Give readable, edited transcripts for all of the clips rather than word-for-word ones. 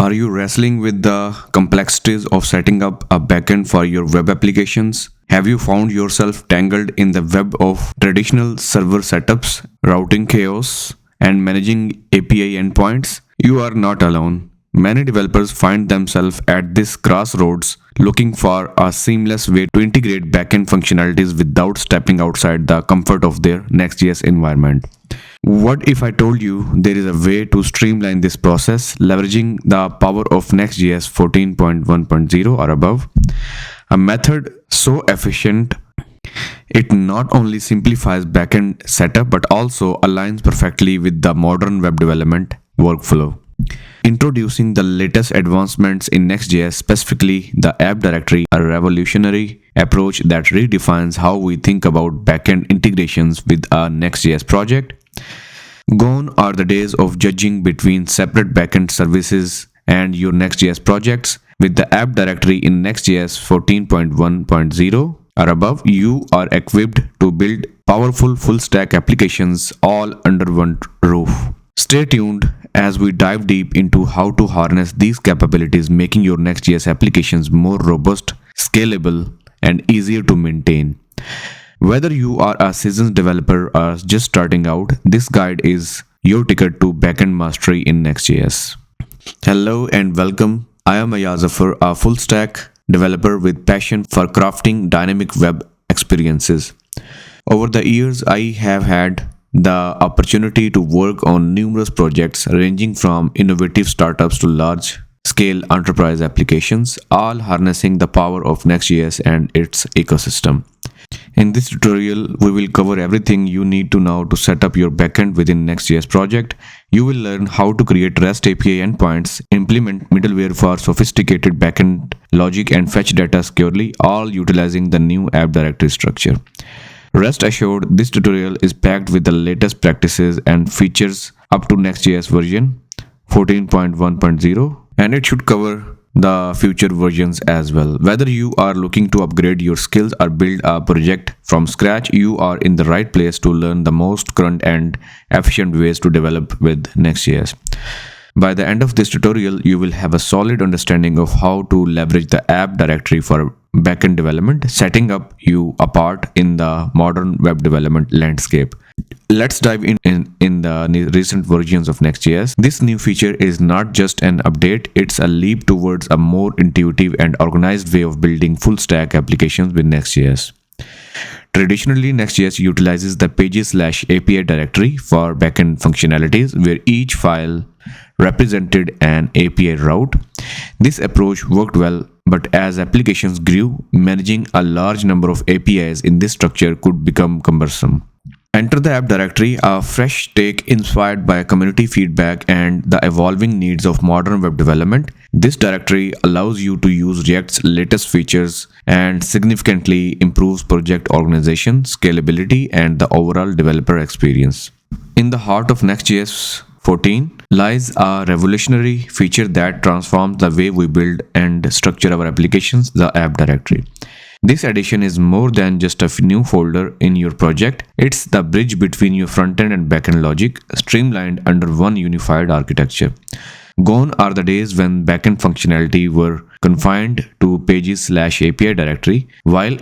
Are you wrestling with the complexities of setting up a backend for your web applications? Have you found yourself tangled in the web of traditional server setups, routing chaos, and managing API endpoints? You are not alone. Many developers find themselves at this crossroads looking for a seamless way to integrate backend functionalities without stepping outside the comfort of their Next.js environment. What if I told you there is a way to streamline this process leveraging the power of Next.js 14.1.0 or above? A method so efficient it not only simplifies backend setup but also aligns perfectly with the modern web development workflow. Introducing the latest advancements in Next.js, specifically the app directory, a revolutionary approach that redefines how we think about backend integrations with a Next.js project. Gone are the days of judging between separate backend services and your Next.js projects. With the app directory in Next.js 14.1.0 or above, you are equipped to build powerful full-stack applications all under one roof. Stay tuned as we dive deep into how to harness these capabilities, making your Next.js applications more robust, scalable, and easier to maintain. Whether you are a seasoned developer or just starting out, this guide is your ticket to backend mastery in Next.js. Hello and welcome. I am Ayazafar, a full stack developer with passion for crafting dynamic web experiences. Over the years, I have had the opportunity to work on numerous projects ranging from innovative startups to large scale enterprise applications, all harnessing the power of Next.js and its ecosystem. In this tutorial, we will cover everything you need to know to set up your backend within Next.js project. You will learn how to create REST API endpoints, implement middleware for sophisticated backend logic, and fetch data securely, all utilizing the new app directory structure. Rest assured, this tutorial is packed with the latest practices and features up to Next.js version 14.1.0, and it should cover the future versions as well. Whether you are looking to upgrade your skills or build a project from scratch, you are in the right place to learn the most current and efficient ways to develop with Next.js. By the end of this tutorial, you will have a solid understanding of how to leverage the app directory for backend development, setting up you apart in the modern web development landscape. Let's dive in the recent versions of Next.js. This new feature is not just an update, it's a leap towards a more intuitive and organized way of building full stack applications with Next.js. Traditionally, Next.js utilizes the pages/API directory for backend functionalities, where each file represented an API route. This approach worked well, but as applications grew, managing a large number of APIs in this structure could become cumbersome. Enter the app directory, a fresh take inspired by community feedback and the evolving needs of modern web development. This directory allows you to use React's latest features and significantly improves project organization, scalability, and the overall developer experience. In the heart of Next.js 14 lies a revolutionary feature that transforms the way we build and structure our applications, the app directory. This addition is more than just a new folder in your project. It's the bridge between your front-end and back-end logic, streamlined under one unified architecture. Gone are the days when back-end functionality were confined to pages/API directory. While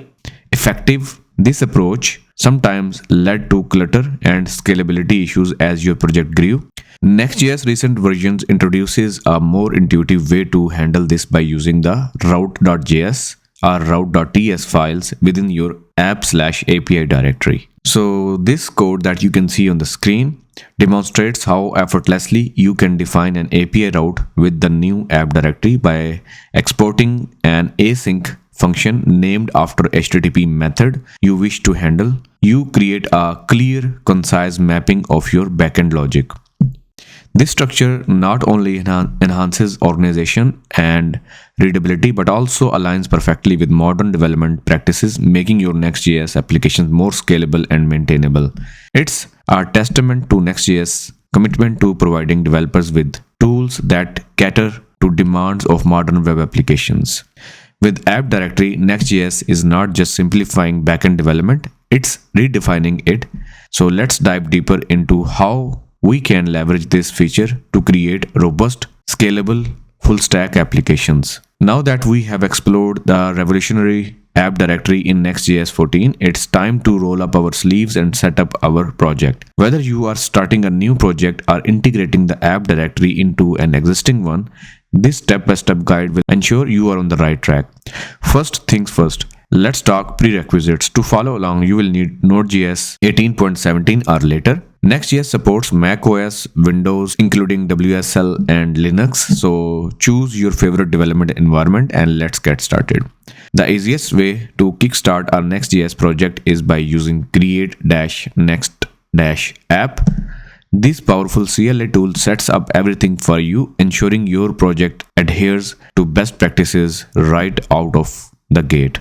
effective, this approach sometimes led to clutter and scalability issues as your project grew. Next.js recent versions introduces a more intuitive way to handle this by using the route.js or route.ts files within your app/API directory. So this code that you can see on the screen demonstrates how effortlessly you can define an API route with the new app directory by exporting an async function named after HTTP method you wish to handle. You create a clear, concise mapping of your backend logic. This structure not only enhances organization and readability but also aligns perfectly with modern development practices, making your Next.js applications more scalable and maintainable. It's a testament to Next.js' commitment to providing developers with tools that cater to demands of modern web applications. With app directory, Next.js is not just simplifying backend development, it's redefining it. So let's dive deeper into how we can leverage this feature to create robust, scalable, full stack applications. Now that we have explored the revolutionary app directory in Next.js 14, it's time to roll up our sleeves and set up our project. Whether you are starting a new project or integrating the app directory into an existing one, this step-by-step guide will ensure you are on the right track. First things first, let's talk prerequisites. To follow along, you will need Node.js 18.17 or later. Next.js supports macOS, Windows, including WSL and Linux. So choose your favorite development environment and let's get started. The easiest way to kickstart our Next.js project is by using create-next-app. This powerful CLI tool sets up everything for you, ensuring your project adheres to best practices right out of the gate.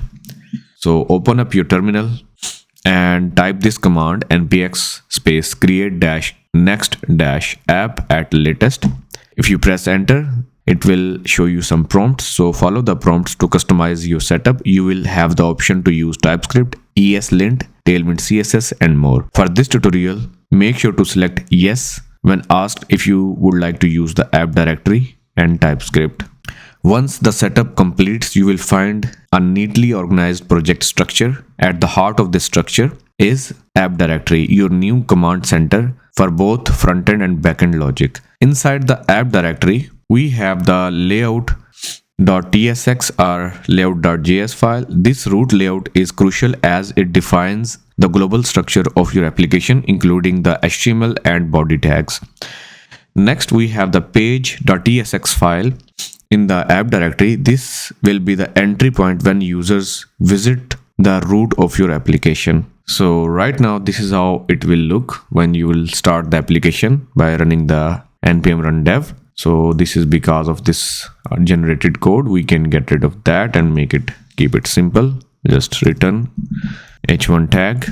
So open up your terminal and type this command npx space create-next-app at latest. If you press enter, it will show you some prompts. So follow the prompts to customize your setup. You will have the option to use TypeScript, ESLint, Tailwind CSS and more. For this tutorial, make sure to select yes when asked if you would like to use the app directory and TypeScript. Once the setup completes, you will find a neatly organized project structure. At the heart of this structure is app directory, your new command center for both front-end and back-end logic. Inside the app directory, we have the layout.tsx or layout.js file. This root layout is crucial as it defines the global structure of your application, including the HTML and body tags. Next, we have the page.tsx file. In the app directory, this will be the entry point when users visit the root of your application. So right now, this is how it will look when you will start the application by running the npm run dev. So this is because of this generated code. We can get rid of that and keep it simple. Just return h1 tag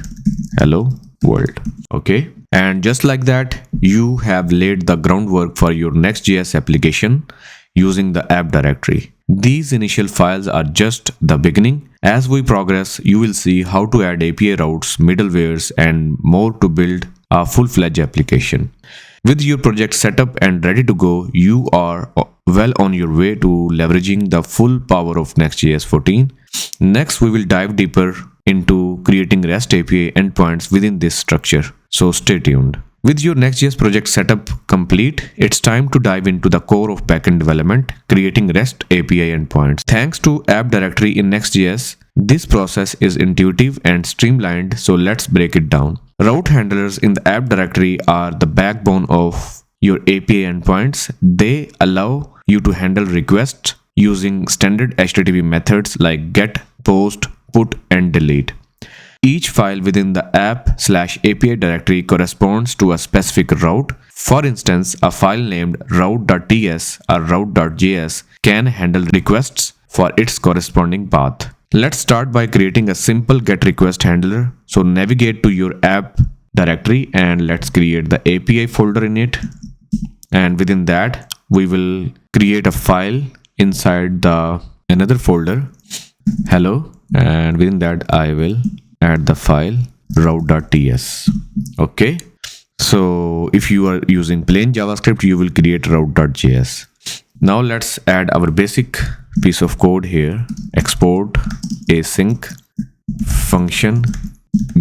hello world. Okay. And just like that, you have laid the groundwork for your Next.js application using the app directory. These initial files are just the beginning. As we progress, you will see how to add API routes, middlewares, and more to build a full-fledged application. With your project set up and ready to go, you are well on your way to leveraging the full power of Next.js 14. Next, we will dive deeper into creating REST API endpoints within this structure. So stay tuned. With your Next.js project setup complete, it's time to dive into the core of backend development, creating REST API endpoints. Thanks to app directory in Next.js, this process is intuitive and streamlined, so let's break it down. Route handlers in the app directory are the backbone of your API endpoints. They allow you to handle requests using standard HTTP methods like get, post, put, and delete. Each file within the app/API directory corresponds to a specific route. For instance, a file named route.ts or route.js can handle requests for its corresponding path. Let's start by creating a simple GET request handler. So navigate to your app directory and let's create the API folder in it. And within that, we will create a file inside the another folder, hello. And within that, I will add the file route.ts. Okay. So if you are using plain JavaScript, you will create route.js. Now let's add our basic piece of code here. Export async function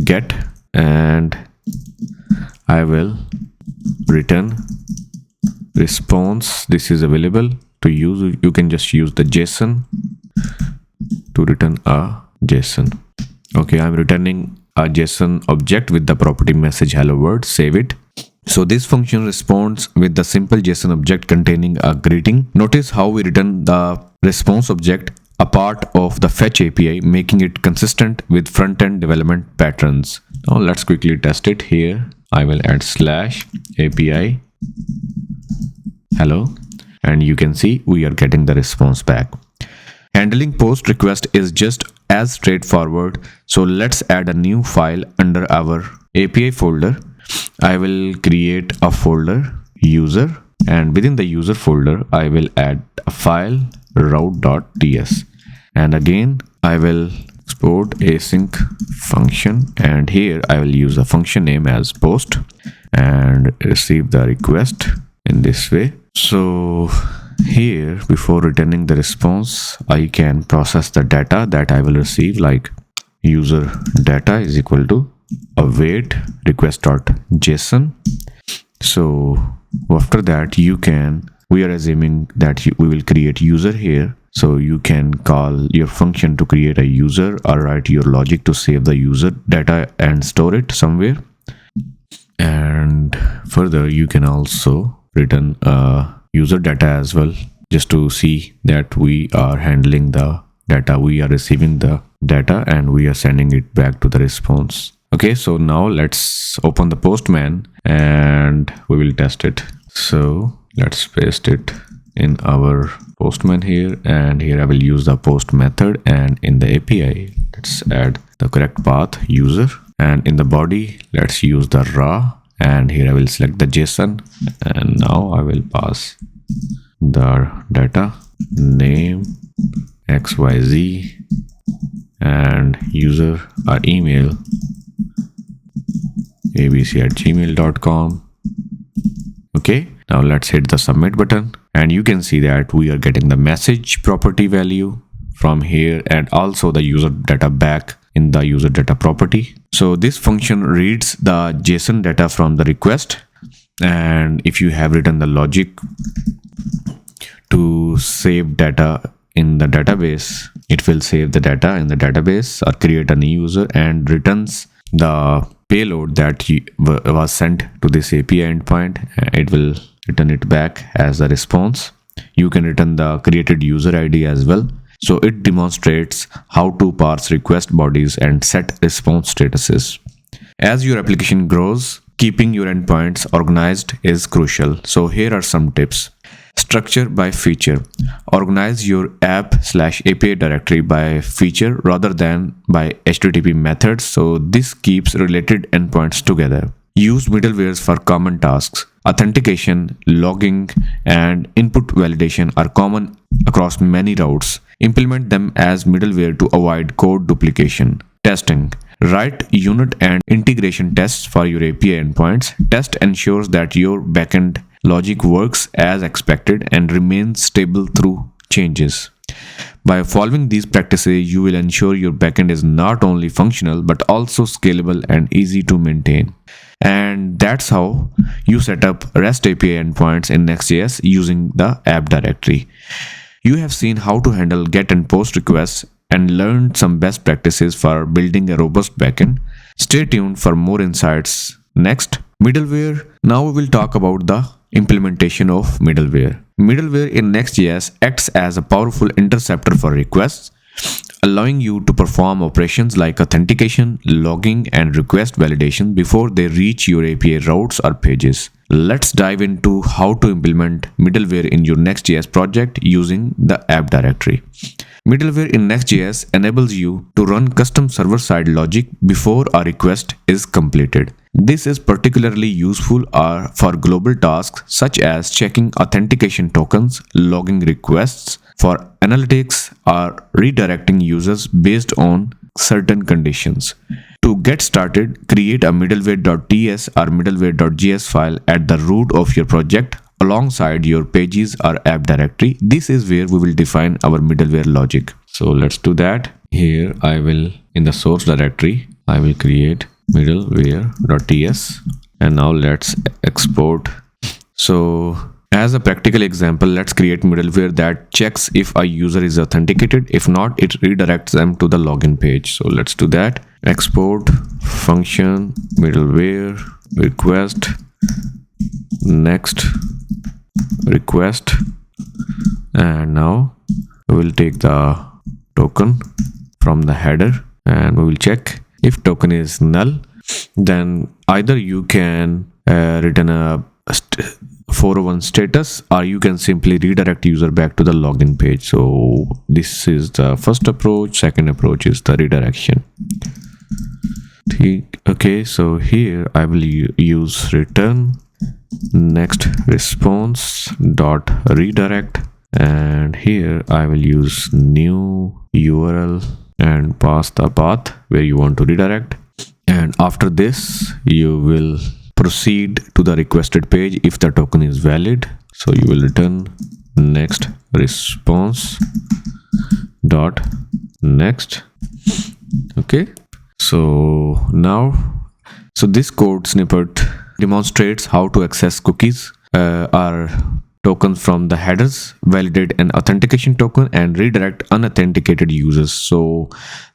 get, and I will return response. This is available to use. You can just use the JSON to return a JSON. Okay, I'm returning a JSON object with the property message hello world. Save it. So this function responds with the simple JSON object containing a greeting. Notice how we return the response object a part of the fetch API, making it consistent with front-end development patterns. Now let's quickly test it here. I will add /API hello, and you can see we are getting the response back. Handling post request is just as straightforward. So let's add a new file under our API folder. I will create a folder user, and within the user folder, I will add a file route.ts. And again, I will export async function, and here I will use a function name as post and receive the request in this way. So Here, before returning the response, I can process the data that I will receive, like user data is equal to await request.json. So after that, we are assuming that we will create user here. So you can call your function to create a user or write your logic to save the user data and store it somewhere. And further, you can also return user data as well, just to see that we are handling the data, we are receiving the data and we are sending it back to the response. Okay, so now let's open the Postman and we will test it. So let's paste it in our Postman here, and here I will use the post method, and in the API let's add the correct path user, and in the body let's use the raw, and here I will select the JSON, and now I will pass the data name XYZ and user or email abc@gmail.com. Okay, now let's hit the submit button, and you can see that we are getting the message property value from here and also the user data back in the user data property. So this function reads the JSON data from the request, and if you have written the logic to save data in the database, it will save the data in the database or create a new user and returns the payload that was sent to this API endpoint. It will return it back as a response. You can return the created user ID as well. So it demonstrates how to parse request bodies and set response statuses. As your application grows, keeping your endpoints organized is crucial. So here are some tips. Structure by feature. Organize your app/API directory by feature rather than by HTTP methods, so this keeps related endpoints together. Use middlewares for common tasks. Authentication, logging, and input validation are common across many routes. Implement them as middleware to avoid code duplication. Testing. Write unit and integration tests for your API endpoints. Test ensures that your backend logic works as expected and remains stable through changes. By following these practices, you will ensure your backend is not only functional but also scalable and easy to maintain. And that's how you set up REST API endpoints in Next.js using the app directory. You have seen how to handle GET and POST requests and learned some best practices for building a robust backend. Stay tuned for more insights. Next, middleware. Now we will talk about the implementation of middleware. Middleware in Next.js acts as a powerful interceptor for requests, allowing you to perform operations like authentication, logging, and request validation before they reach your API routes or pages. Let's dive into how to implement middleware in your Next.js project using the app directory. Middleware in Next.js enables you to run custom server-side logic before a request is completed. This is particularly useful for global tasks such as checking authentication tokens, logging requests for analytics, or redirecting users based on certain conditions. To get started, create a middleware.ts or middleware.js file at the root of your project alongside your pages or app directory. This is where we will define our middleware logic. So let's do that. Here I will, in the source directory, I will create middleware.ts, and now let's export. So as a practical example, let's create middleware that checks if a user is authenticated. If not, it redirects them to the login page. So let's do that. Export function middleware request next request, and now we will take the token from the header and we will check. If token is null, then either you can return a 401 status, or you can simply redirect user back to the login page. So this is the first approach. Second approach is the redirection. Okay, so here I will use return next response dot redirect, and here I will use new URL and pass the path where you want to redirect. And after this, you will proceed to the requested page if the token is valid. So you will return next response dot next. Okay, so this code snippet demonstrates how to access cookies or tokens from the headers, validate an authentication token, and redirect unauthenticated users. So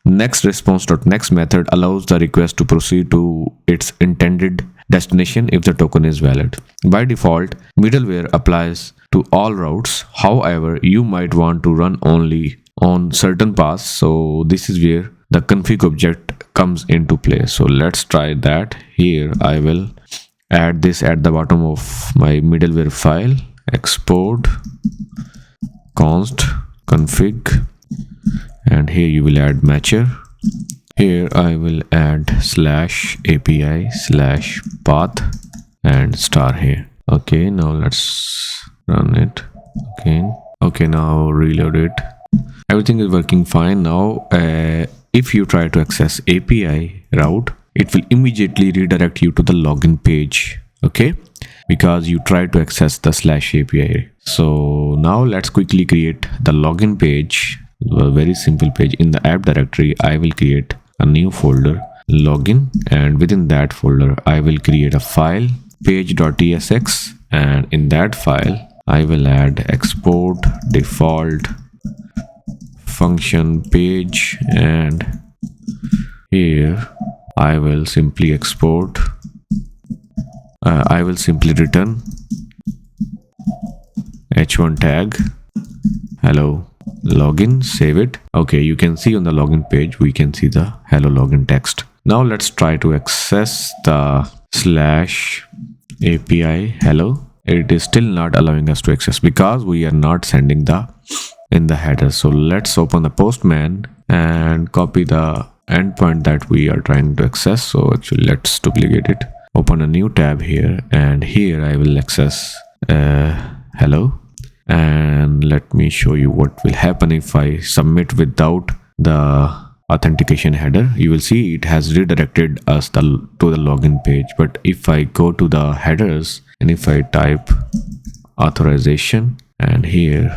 next response.next method allows the request to proceed to its intended destination if the token is valid. By default, middleware applies to all routes. However, you might want to run only on certain paths, so this is where the config object comes into play. So let's try that. Here I will add this at the bottom of my middleware file, export const config, and here you will add matcher. Here I will add /API/path and star here. Okay, now let's run it again. Okay, now reload it. Everything is working fine now. If you try to access API route, it will immediately redirect you to the login page. Okay, because you tried to access the /API. So now let's quickly create the login page, a very simple page. In the app directory, I will create a new folder, login, and within that folder I will create a file, page.tsx, and in that file I will add export default function page, and here I will simply export I will simply return h1 tag hello login, save it. Okay, you can see on the login page we can see the hello login text. Now let's try to access the /API hello. It is still not allowing us to access because we are not sending the in the header. So let's open the Postman and copy the endpoint that we are trying to access. So actually let's duplicate it, open a new tab here, and here I will access hello. And let me show you what will happen if I submit without the authentication header. You will see it has redirected us to the login page. But if I go to the headers and if I type authorization and here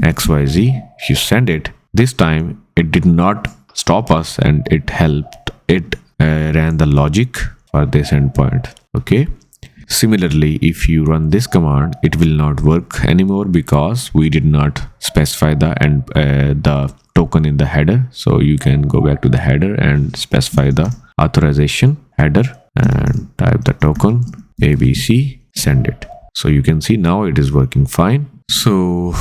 XYZ, if you send it, this time it did not stop us and it ran the logic for this endpoint. Okay, similarly, if you run this command, it will not work anymore because we did not specify the token in the header. So you can go back to the header and specify the authorization header and type the token ABC, send it. So you can see now it is working fine. So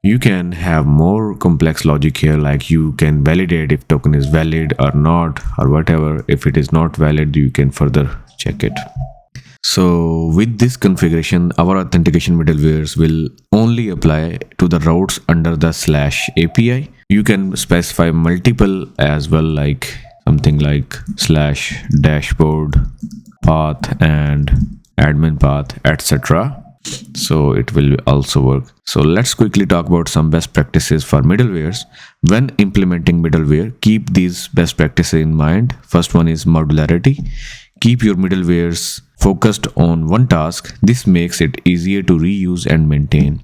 you can have more complex logic here, like you can validate if token is valid or not or whatever. If it is not valid, you can further check it. So with this configuration, our authentication middlewares will only apply to the routes under the /API. You can specify multiple as well, like something like /dashboard path and admin path, etc. So it will also work. So let's quickly talk about some best practices for middlewares. When implementing middleware, keep these best practices in mind. First one is modularity. Keep your middlewares focused on one task. This makes it easier to reuse and maintain.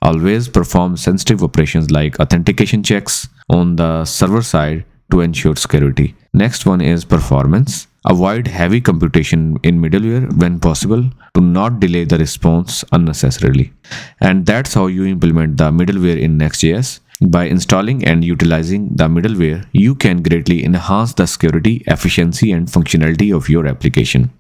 Always perform sensitive operations like authentication checks on the server side to ensure security. Next one is performance. Avoid heavy computation in middleware when possible to not delay the response unnecessarily. And that's how you implement the middleware in Next.js. By installing and utilizing the middleware, you can greatly enhance the security, efficiency, and functionality of your application.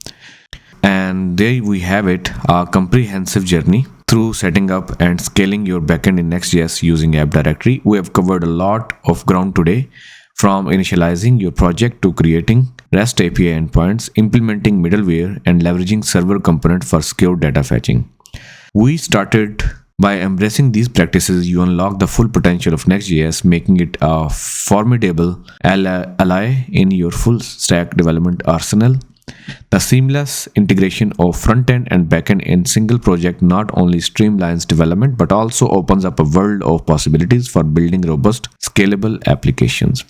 And there we have it, a comprehensive journey through setting up and scaling your backend in Next.js using app directory. We have covered a lot of ground today, from initializing your project to creating REST API endpoints, implementing middleware, and leveraging server component for secure data fetching. We started by embracing these practices. You unlock the full potential of Next.js, making it a formidable ally in your full stack development arsenal. The seamless integration of front-end and back-end in single project not only streamlines development but also opens up a world of possibilities for building robust, scalable applications.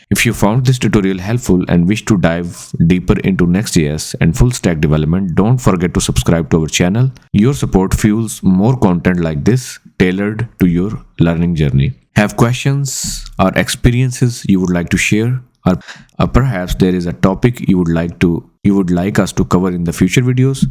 If you found this tutorial helpful and wish to dive deeper into Next.js and full stack development, don't forget to subscribe to our channel. Your support fuels more content like this tailored to your learning journey. Have questions or experiences you would like to share? Or perhaps there is a topic you would like us to cover in the future videos?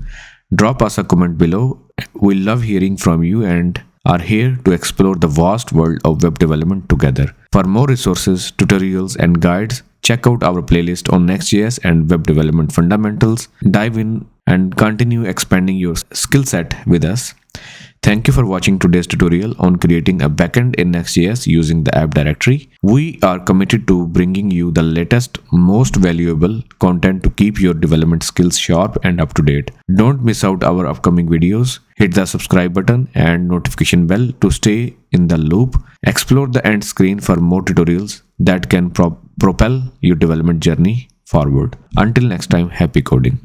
Drop us a comment below. We love hearing from you and are here to explore the vast world of web development together. For more resources, tutorials, and guides, check out our playlist on Next.js and web development fundamentals. Dive in and continue expanding your skill set with us. Thank you for watching today's tutorial on creating a backend in Next.js using the app directory. We are committed to bringing you the latest, most valuable content to keep your development skills sharp and up to date. Don't miss out our upcoming videos. Hit the subscribe button and notification bell to stay in the loop. Explore the end screen for more tutorials that can propel your development journey forward. Until next time, happy coding.